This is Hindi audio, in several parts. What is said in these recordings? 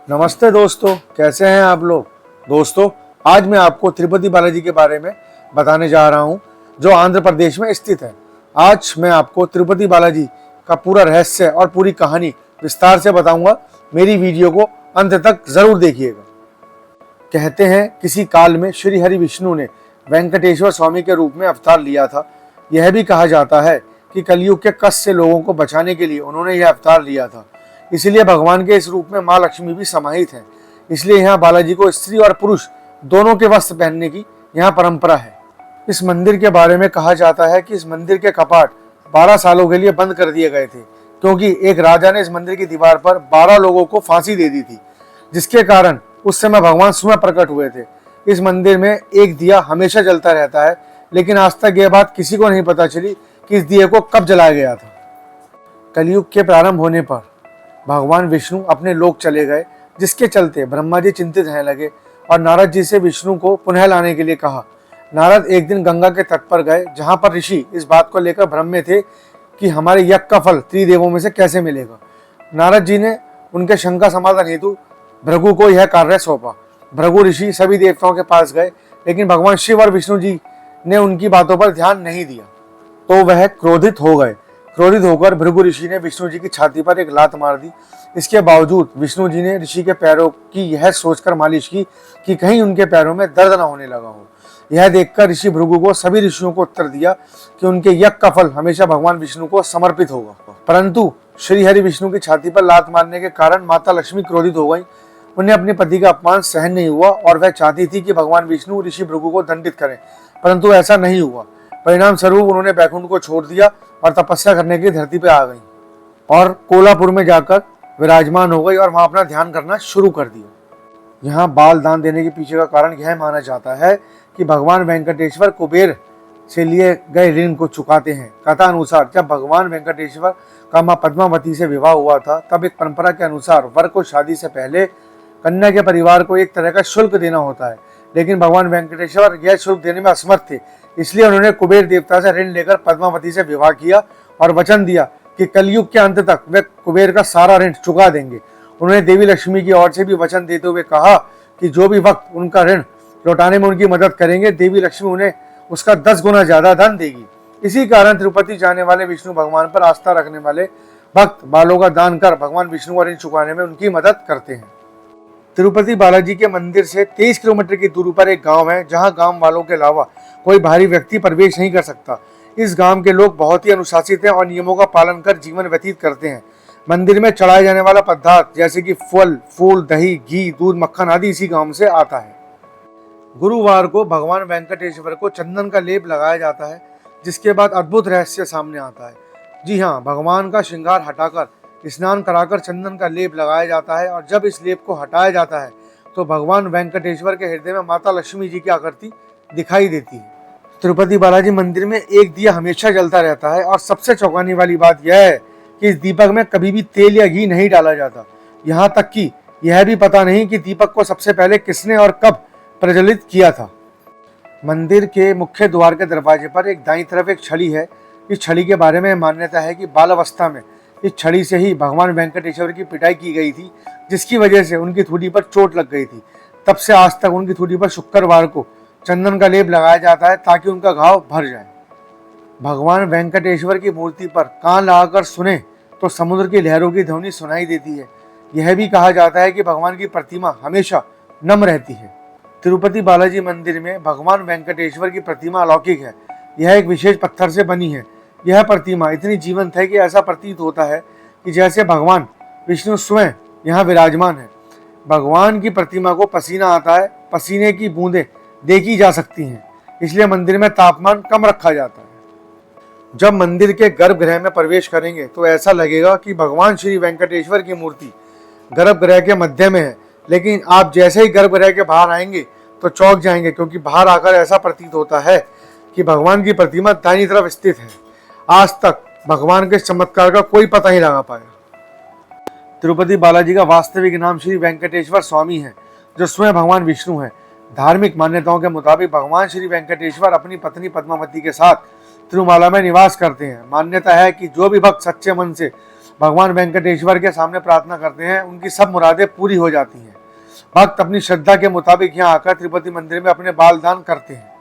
नमस्ते दोस्तों, कैसे हैं आप लोग। दोस्तों, आज मैं आपको तिरुपति बालाजी के बारे में बताने जा रहा हूं, जो आंध्र प्रदेश में स्थित है। आज मैं आपको तिरुपति बालाजी का पूरा रहस्य और पूरी कहानी विस्तार से बताऊंगा। मेरी वीडियो को अंत तक जरूर देखिएगा। कहते हैं किसी काल में श्री हरि विष्णु ने वेंकटेश्वर स्वामी के रूप में अवतार लिया था। यह भी कहा जाता है कि कलयुग के कष्ट से लोगों को बचाने के लिए उन्होंने यह अवतार लिया था। इसलिए भगवान के इस रूप में माँ लक्ष्मी भी समाहित हैं। इसलिए यहाँ बालाजी को स्त्री और पुरुष दोनों के वस्त्र पहनने की यहाँ परंपरा है। इस मंदिर के बारे में कहा जाता है कि इस मंदिर के कपाट 12 सालों के लिए बंद कर दिए गए थे, क्योंकि एक राजा ने इस मंदिर की दीवार पर 12 लोगों को फांसी दे दी थी, जिसके कारण उस समय भगवान स्वयं प्रकट हुए थे। इस मंदिर में एक दिया हमेशा जलता रहता है, लेकिन आज तक यह बात किसी को नहीं पता चली कि इस दिए को कब जलाया गया था। कलयुग के प्रारंभ होने पर भगवान विष्णु अपने लोक चले गए, जिसके चलते ब्रह्मा जी चिंतित रहने लगे और नारद जी से विष्णु को पुनः लाने के लिए कहा। नारद एक दिन गंगा के तट पर गए, जहां पर ऋषि इस बात को लेकर भ्रम में थे कि हमारे यज्ञ का फल त्रिदेवों में से कैसे मिलेगा। नारद जी ने उनके शंका समाधान हेतु भृगु को यह कार्य सौंपा। भृगु ऋषि सभी देवताओं के पास गए, लेकिन भगवान शिव और विष्णु जी ने उनकी बातों पर ध्यान नहीं दिया, तो वह क्रोधित हो गए। क्रोधित होकर भृगु ऋषि ने विष्णु जी की छाती पर एक लात मार दी। इसके बावजूद विष्णु जी ने ऋषि के पैरों की यह सोचकर मालिश की कि कहीं उनके पैरों में दर्द न होने लगा हो। यह देखकर ऋषि भृगु को सभी ऋषियों को उत्तर दिया कि उनके यज्ञ का फल हमेशा भगवान विष्णु को समर्पित होगा। परंतु श्री हरि विष्णु की छाती पर लात मारने के कारण माता लक्ष्मी क्रोधित हो गई। उन्हें अपने पति का अपमान सहन नहीं हुआ और वह चाहती थी कि भगवान विष्णु ऋषि भृगु को दंडित करें, परंतु ऐसा नहीं हुआ। परिणाम स्वरूप उन्होंने बैकुंठ को छोड़ दिया और तपस्या करने के लिए धरती पर आ गई और कोल्हापुर में जाकर विराजमान हो गई और वहां अपना ध्यान करना शुरू कर दिया। यहाँ बाल दान देने के पीछे का कारण यह माना जाता है कि भगवान वेंकटेश्वर कुबेर से लिए गए ऋण को चुकाते हैं। कथा अनुसार जब भगवान वेंकटेश्वर का मां पद्मावती से विवाह हुआ था, तब एक परंपरा के अनुसार वर को शादी से पहले कन्या के परिवार को एक तरह का शुल्क देना होता है, लेकिन भगवान वेंकटेश्वर यह शुल्क देने में असमर्थ थे। इसलिए उन्होंने कुबेर देवता से ऋण लेकर पद्मावती से विवाह किया और वचन दिया कि कलयुग के अंत तक वे कुबेर का सारा ऋण चुका देंगे। उन्होंने देवी लक्ष्मी की ओर से भी वचन देते हुए कहा कि जो भी वक्त उनका ऋण लौटाने में उनकी मदद करेंगे, देवी लक्ष्मी उन्हें उसका 10 गुना ज्यादा धन देगी। इसी कारण तिरुपति जाने वाले विष्णु भगवान पर आस्था रखने वाले भक्त बालों का दान कर भगवान विष्णु का ऋण चुकाने में उनकी मदद करते हैं। तिरुपति बालाजी के मंदिर से 23 किलोमीटर की दूरी पर एक गांव है, जहां गांव वालों के अलावा कोई बाहरी व्यक्ति प्रवेश नहीं कर सकता। इस गांव के लोग बहुत ही अनुशासित हैं और नियमों का पालन कर जीवन व्यतीत करते हैं। मंदिर में चढ़ाए जाने वाला पदार्थ जैसे कि फल, फूल, दही, घी, दूध, मक्खन आदि इसी गांव से आता है। गुरुवार को भगवान वेंकटेश्वर को चंदन का लेप लगाया जाता है, जिसके बाद अद्भुत रहस्य सामने आता है। जी हाँ, भगवान का श्रृंगार हटाकर स्नान कराकर चंदन का लेप लगाया जाता है और जब इस लेप को हटाया जाता है तो भगवान वेंकटेश्वर के हृदय में माता लक्ष्मी जी की आकृति दिखाई देती है। तिरुपति बालाजी मंदिर में एक दिया हमेशा जलता रहता है और सबसे चौंकाने वाली बात यह है कि इस दीपक में कभी भी तेल या घी नहीं डाला जाता। यहाँ तक कि यह भी पता नहीं कि दीपक को सबसे पहले किसने और कब प्रज्वलित किया था। मंदिर के मुख्य द्वार के दरवाजे पर एक दाईं तरफ एक छड़ी है। इस छड़ी के बारे में मान्यता है कि बाल अवस्था में इस छड़ी से ही भगवान वेंकटेश्वर की पिटाई की गई थी, जिसकी वजह से उनकी ठुड्डी पर चोट लग गई थी। तब से आज तक उनकी ठुड्डी पर शुक्रवार को चंदन का लेप लगाया जाता है, ताकि उनका घाव भर जाए। भगवान वेंकटेश्वर की मूर्ति पर कान लगाकर सुने तो समुद्र की लहरों की ध्वनि सुनाई देती है। यह भी कहा जाता है कि भगवान की प्रतिमा हमेशा नम रहती है। तिरुपति बालाजी मंदिर में भगवान वेंकटेश्वर की प्रतिमा अलौकिक है। यह एक विशेष पत्थर से बनी है। यह प्रतिमा इतनी जीवंत है कि ऐसा प्रतीत होता है कि जैसे भगवान विष्णु स्वयं यहाँ विराजमान है। भगवान की प्रतिमा को पसीना आता है, पसीने की बूंदें देखी जा सकती हैं, इसलिए मंदिर में तापमान कम रखा जाता है। जब मंदिर के गर्भगृह में प्रवेश करेंगे तो ऐसा लगेगा कि भगवान श्री वेंकटेश्वर की मूर्ति गर्भगृह के मध्य में है, लेकिन आप जैसे ही गर्भगृह के बाहर आएंगे तो चौंक जाएंगे, क्योंकि बाहर आकर ऐसा प्रतीत होता है कि भगवान की प्रतिमा दाहिनी तरफ स्थित है। आज तक भगवान के चमत्कार का कोई पता नहीं लगा पाया। तिरुपति बालाजी का वास्तविक नाम श्री वेंकटेश्वर स्वामी है, जो स्वयं भगवान विष्णु है। धार्मिक मान्यताओं के मुताबिक भगवान श्री वेंकटेश्वर अपनी पत्नी पद्मावती के साथ तिरुमाला में निवास करते हैं। मान्यता है कि जो भी भक्त सच्चे मन से भगवान वेंकटेश्वर के सामने प्रार्थना करते हैं, उनकी सब मुरादें पूरी हो जाती हैं। भक्त अपनी श्रद्धा के मुताबिक यहाँ आकर तिरुपति मंदिर में अपने बाल दान करते हैं।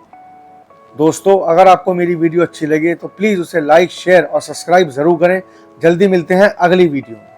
दोस्तों, अगर आपको मेरी वीडियो अच्छी लगे तो प्लीज़ उसे लाइक, शेयर और सब्सक्राइब ज़रूर करें। जल्दी मिलते हैं अगली वीडियो में।